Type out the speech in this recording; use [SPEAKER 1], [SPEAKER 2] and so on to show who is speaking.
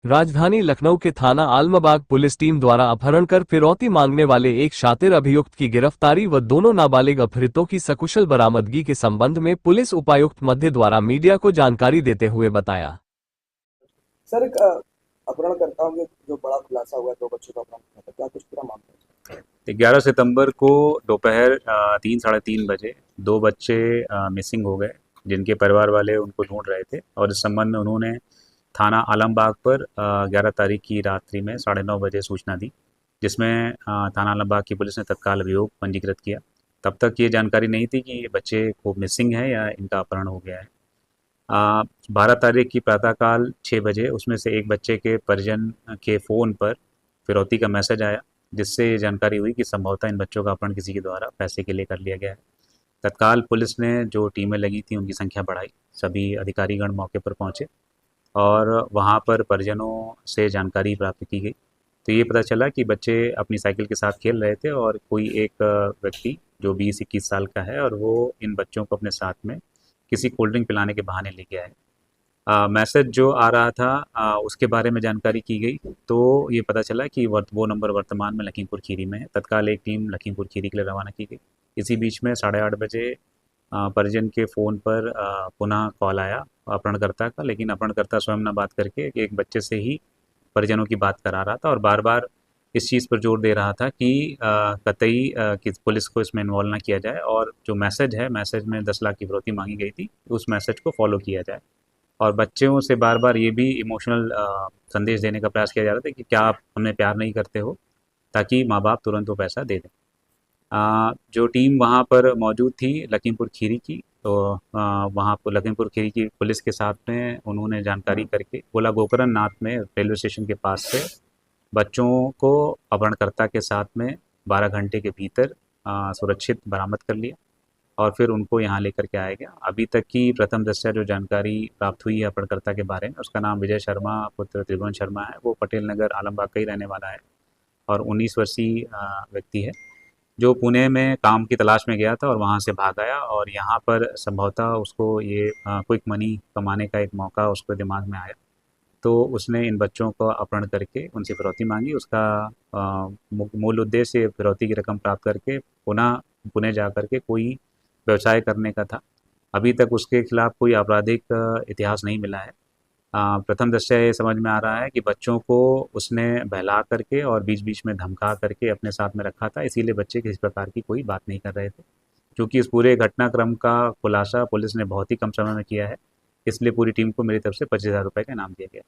[SPEAKER 1] राजधानी लखनऊ के थाना आलमबाग पुलिस टीम द्वारा अपहरण कर फिरौती मांगने वाले एक शातिर अभियुक्त की गिरफ्तारी व दोनों नाबालिग अपहृतों की सकुशल बरामदगी के संबंध में पुलिस उपायुक्त मध्य द्वारा मीडिया को जानकारी देते हुए बताया।
[SPEAKER 2] सर एक अपहरणकर्ताओं के जो बड़ा खुलासा हुआ है, 2 बच्चों का अपहरण किया था, क्या कुछ पूरा मामला है?
[SPEAKER 3] 11 सितंबर को दोपहर 3 साढ़े 3 बजे 2 बच्चे मिसिंग हो गए, जिनके परिवार वाले उनको ढूंढ रहे थे और इस संबंध में उन्होंने थाना आलमबाग पर 11 तारीख की रात्रि में 9:30 बजे सूचना दी, जिसमें थाना आलमबाग की पुलिस ने तत्काल अभियोग पंजीकृत किया। तब तक ये जानकारी नहीं थी कि ये बच्चे को मिसिंग है या इनका अपहरण हो गया है। 12 तारीख की प्रातःकाल 6 बजे उसमें से एक बच्चे के परिजन के फ़ोन पर फिरौती का मैसेज आया, जिससे ये जानकारी हुई कि संभवतः इन बच्चों का अपहरण किसी के द्वारा पैसे के लिए कर लिया गया है। तत्काल पुलिस ने जो टीमें लगी थी उनकी संख्या बढ़ाई, सभी अधिकारीगण मौके पर पहुंचे और वहां पर परिजनों से जानकारी प्राप्त की गई। तो ये पता चला कि बच्चे अपनी साइकिल के साथ खेल रहे थे और कोई एक व्यक्ति जो 20-21 साल का है और वो इन बच्चों को अपने साथ में किसी कोल्ड ड्रिंक पिलाने के बहाने ले गया है। मैसेज जो आ रहा था उसके बारे में जानकारी की गई तो ये पता चला कि वो नंबर वर्तमान में लखीमपुर खीरी में है। तत्काल एक टीम लखीमपुर खीरी के लिए रवाना की गई। इसी बीच में 8:30 बजे परिजन के फ़ोन पर पुनः कॉल आया अपहरणकर्ता का, लेकिन अपहरणकर्ता स्वयं ना बात करके एक बच्चे से ही परिजनों की बात करा रहा था और बार बार इस चीज़ पर जोर दे रहा था कि कतई कि पुलिस को इसमें इन्वॉल्व ना किया जाए और जो मैसेज है, मैसेज में 10 लाख की फिरौती मांगी गई थी, उस मैसेज को फॉलो किया जाए। और बच्चों से बार बार ये भी इमोशनल संदेश देने का प्रयास किया जा रहा था कि क्या आप हमें प्यार नहीं करते हो, ताकि माँ बाप तुरंत वो पैसा दे दें। जो टीम वहाँ पर मौजूद थी लखीमपुर खीरी की, तो वहाँ पर लखीमपुर खीरी की पुलिस के साथ में उन्होंने जानकारी करके गोला गोकरण नाथ में रेलवे स्टेशन के पास से बच्चों को अपहरणकर्ता के साथ में 12 घंटे के भीतर सुरक्षित बरामद कर लिया और फिर उनको यहाँ लेकर के आया गया। अभी तक की प्रथम दृष्टया जो जानकारी प्राप्त हुई है अपहरणकर्ता के बारे में, उसका नाम विजय शर्मा पुत्र त्रिभुवन शर्मा है। वो पटेल नगर आलमबाग का ही रहने वाला है और 19 वर्षीय व्यक्ति है, जो पुणे में काम की तलाश में गया था और वहाँ से भाग आया और यहाँ पर संभवतः उसको ये क्विक मनी कमाने का एक मौका उसको दिमाग में आया, तो उसने इन बच्चों को अपहरण करके उनसे फिरौती मांगी। उसका मूल उद्देश्य फिरौती की रकम प्राप्त करके पुनः पुणे जा कर के कोई व्यवसाय करने का था। अभी तक उसके खिलाफ कोई आपराधिक इतिहास नहीं मिला है। प्रथम दृष्टया ये समझ में आ रहा है कि बच्चों को उसने बहला करके और बीच-बीच में धमका करके अपने साथ में रखा था, इसीलिए बच्चे किसी प्रकार की कोई बात नहीं कर रहे थे। क्योंकि इस पूरे घटनाक्रम का खुलासा पुलिस ने बहुत ही कम समय में किया है, इसलिए पूरी टीम को मेरी तरफ से ₹25,000 का इनाम दिया गया।